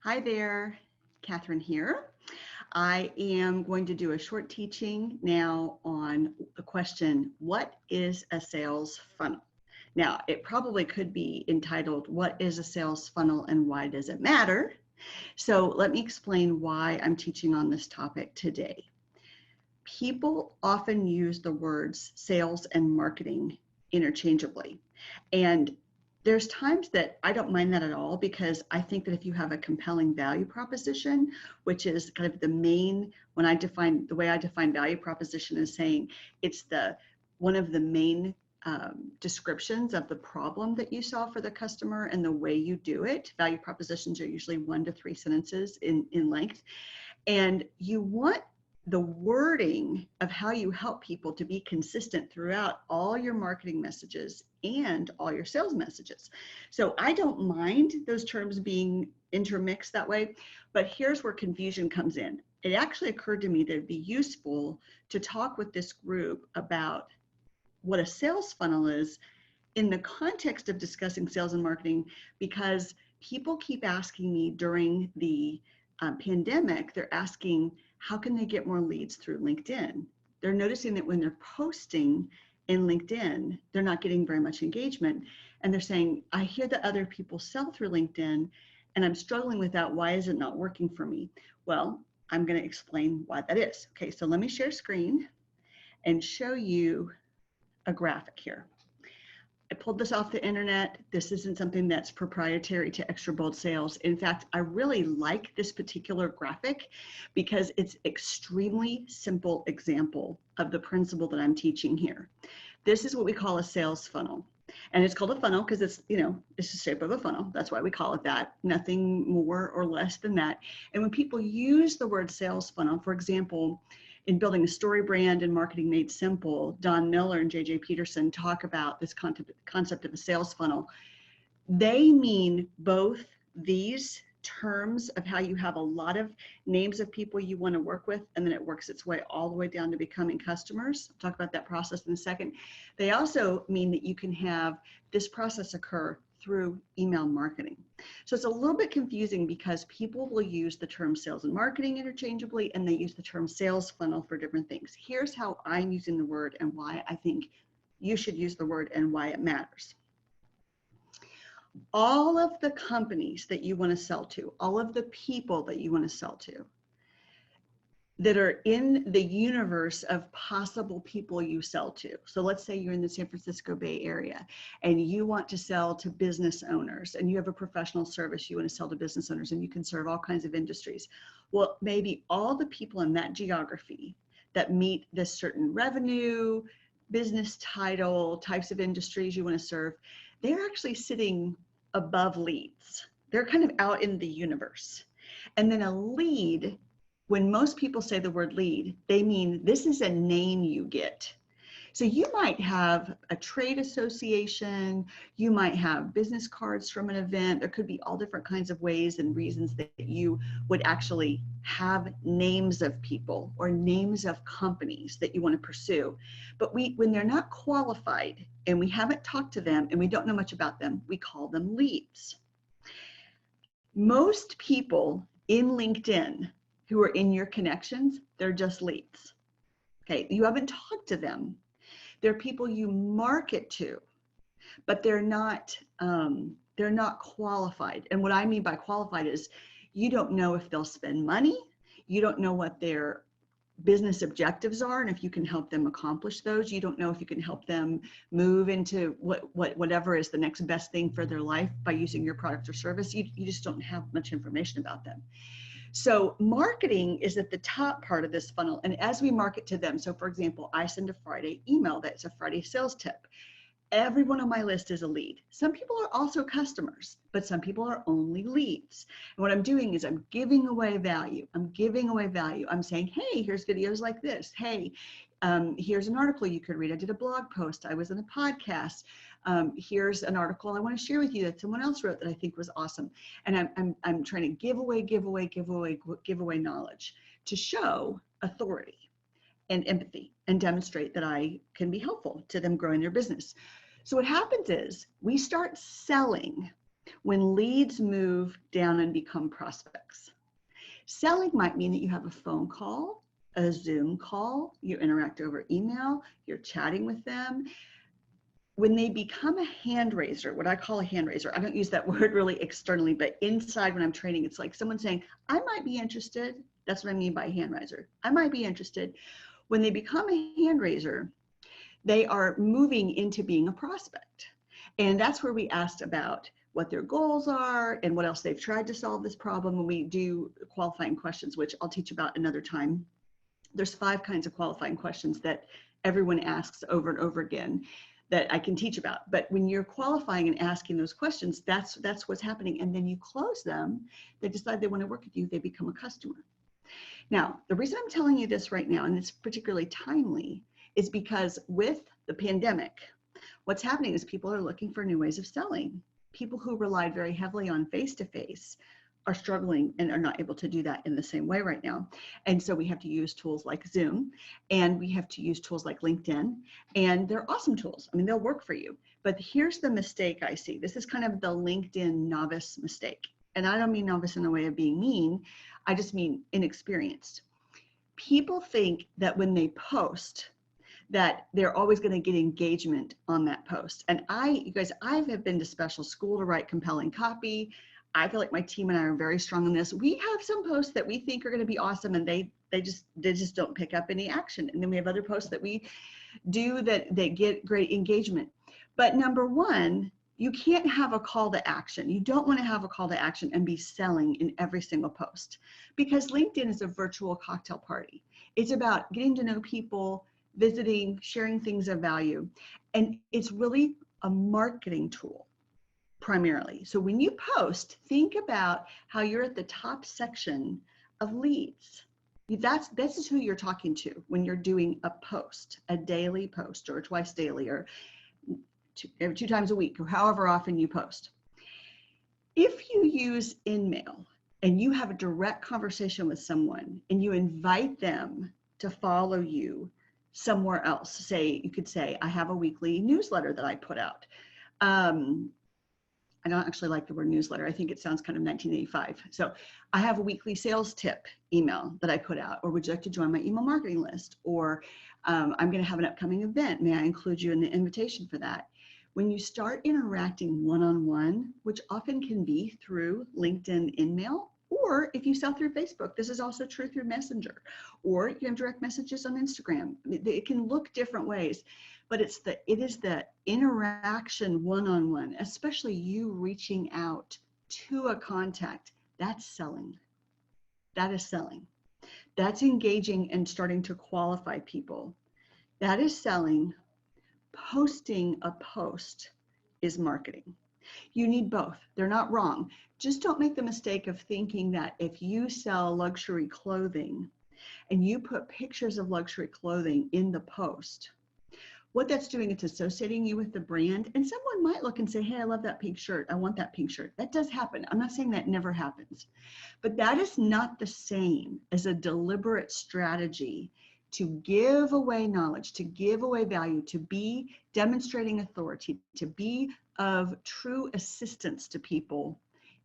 Hi there, Catherine here. I am going to do a short teaching now on the question, what is a sales funnel? Now, it probably could be entitled, what is a sales funnel and why does it matter? So let me explain why I'm teaching on this topic today. People often use the words sales and marketing interchangeably. And there's times that I don't mind that at all, because I think that if you have a compelling value proposition, which is kind of the main, the way I define value proposition is saying it's one of the main descriptions of the problem that you solve for the customer and the way you do it. Value propositions are usually 1 to 3 sentences in length. And you want the wording of how you help people to be consistent throughout all your marketing messages and all your sales messages. So I don't mind those terms being intermixed that way, but here's where confusion comes in. It actually occurred to me that it'd be useful to talk with this group about what a sales funnel is in the context of discussing sales and marketing, because people keep asking me during the pandemic, they're asking, how can they get more leads through LinkedIn? They're noticing that when they're posting in LinkedIn, they're not getting very much engagement. And they're saying, I hear that other people sell through LinkedIn and I'm struggling with that. Why is it not working for me? Well, I'm going to explain why that is. Okay, so let me share screen and show you a graphic here. I pulled this off the internet. This isn't something that's proprietary to ExtraBold Sales. In fact, I really like this particular graphic because it's extremely simple example of the principle that I'm teaching here. This is what we call a sales funnel. And it's called a funnel because it's the shape of a funnel. That's why we call it that. Nothing more or less than that. And when people use the word sales funnel, for example, in Building a Story Brand and Marketing Made Simple, Don Miller and JJ Peterson talk about this concept of a sales funnel. They mean both these terms of how you have a lot of names of people you want to work with, and then it works its way all the way down to becoming customers. I'll talk about that process in a second. They also mean that you can have this process occur through email marketing. So it's a little bit confusing because people will use the term sales and marketing interchangeably, and they use the term sales funnel for different things. Here's how I'm using the word and why I think you should use the word and why it matters. All of the companies that you want to sell to, all of the people that you want to sell to, that are in the universe of possible people you sell to. So let's say you're in the San Francisco Bay Area and you want to sell to business owners, and you have a professional service you want to sell to business owners, and you can serve all kinds of industries. Well, maybe all the people in that geography that meet this certain revenue, business title, types of industries you want to serve, they're actually sitting above leads. They're kind of out in the universe. And then a lead, when most people say the word lead, they mean this is a name you get. So you might have a trade association, you might have business cards from an event. There could be all different kinds of ways and reasons that you would actually have names of people or names of companies that you want to pursue. But when they're not qualified and we haven't talked to them and we don't know much about them, we call them leads. Most people in LinkedIn who are in your connections, they're just leads. Okay, you haven't talked to them. They're people you market to, but they're not qualified. And what I mean by qualified is you don't know if they'll spend money. You don't know what their business objectives are, and if you can help them accomplish those. You don't know if you can help them move into whatever is the next best thing for their life by using your product or service. You just don't have much information about them. So marketing is at the top part of this funnel. And as we market to them, so for example, I send a Friday email that's a Friday sales tip. Everyone on my list is a lead. Some people are also customers, but some people are only leads. And what I'm doing is I'm giving away value. I'm saying, hey, here's videos like this. Hey, here's an article you could read. I did a blog post. I was in a podcast. Here's an article I want to share with you that someone else wrote that I think was awesome. And I'm trying to give away knowledge to show authority and empathy and demonstrate that I can be helpful to them growing their business. So what happens is we start selling when leads move down and become prospects. Selling might mean that you have a phone call, a Zoom call, you interact over email, you're chatting with them. When they become a hand raiser, what I call a hand raiser, I don't use that word really externally, but inside when I'm training, it's like someone saying, I might be interested. That's what I mean by hand raiser. I might be interested. When they become a hand raiser, they are moving into being a prospect. And that's where we asked about what their goals are and what else they've tried to solve this problem. When we do qualifying questions, which I'll teach about another time, there's 5 kinds of qualifying questions that everyone asks over and over again that I can teach about. But when you're qualifying and asking those questions, that's what's happening. And then you close them, they decide they want to work with you, they become a customer. Now, the reason I'm telling you this right now, and it's particularly timely, is because with the pandemic, what's happening is people are looking for new ways of selling. People who relied very heavily on face-to-face are struggling and are not able to do that in the same way right now. And so we have to use tools like Zoom, and we have to use tools like LinkedIn, and they're awesome tools. I mean, they'll work for you. But here's the mistake I see. This is kind of the LinkedIn novice mistake. And I don't mean novice in the way of being mean. I just mean inexperienced. People think that when they post, that they're always going to get engagement on that post. And you guys, I have been to special school to write compelling copy. I feel like my team and I are very strong in this. We have some posts that we think are going to be awesome, and they just don't pick up any action. And then we have other posts that we do that get great engagement. But number one, you can't have a call to action. You don't want to have a call to action and be selling in every single post, because LinkedIn is a virtual cocktail party. It's about getting to know people, visiting, sharing things of value. And it's really a marketing tool primarily. So when you post, think about how you're at the top section of leads. This is who you're talking to when you're doing a post, a daily post, or twice daily, or every 2 times a week, or however often you post. If you use InMail and you have a direct conversation with someone and you invite them to follow you somewhere else, say, you could say, I have a weekly newsletter that I put out. I don't actually like the word newsletter. I think it sounds kind of 1985. So I have a weekly sales tip email that I put out, or would you like to join my email marketing list? Or I'm going to have an upcoming event. May I include you in the invitation for that? When you start interacting one-on-one, which often can be through LinkedIn InMail, or if you sell through Facebook, this is also true through Messenger, or you have direct messages on Instagram. It can look different ways, but it is the interaction one-on-one, especially you reaching out to a contact. That's selling. That is selling. That's engaging and starting to qualify people. That is selling. Posting a post is marketing. You need both. They're not wrong. Just don't make the mistake of thinking that if you sell luxury clothing and you put pictures of luxury clothing in the post, what that's doing is associating you with the brand. And someone might look and say, hey, I love that pink shirt. I want that pink shirt. That does happen. I'm not saying that never happens, but that is not the same as a deliberate strategy to give away knowledge, to give away value, to be demonstrating authority, to be of true assistance to people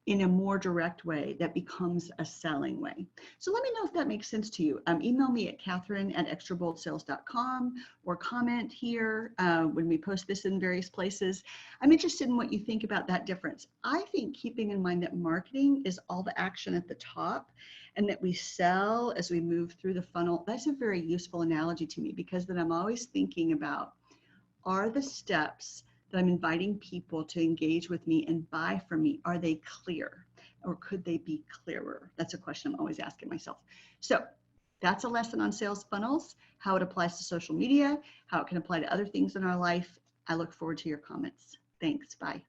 in a more direct way that becomes a selling way. So let me know if that makes sense to you. Email me at Catherine@extraboldsales.com, or comment here when we post this in various places. I'm interested in what you think about that difference. I think keeping in mind that marketing is all the action at the top, and that we sell as we move through the funnel. That's a very useful analogy to me, because then I'm always thinking about, are the steps that I'm inviting people to engage with me and buy from me, are they clear, or could they be clearer? That's a question I'm always asking myself. So that's a lesson on sales funnels, how it applies to social media, how it can apply to other things in our life. I look forward to your comments. Thanks. Bye.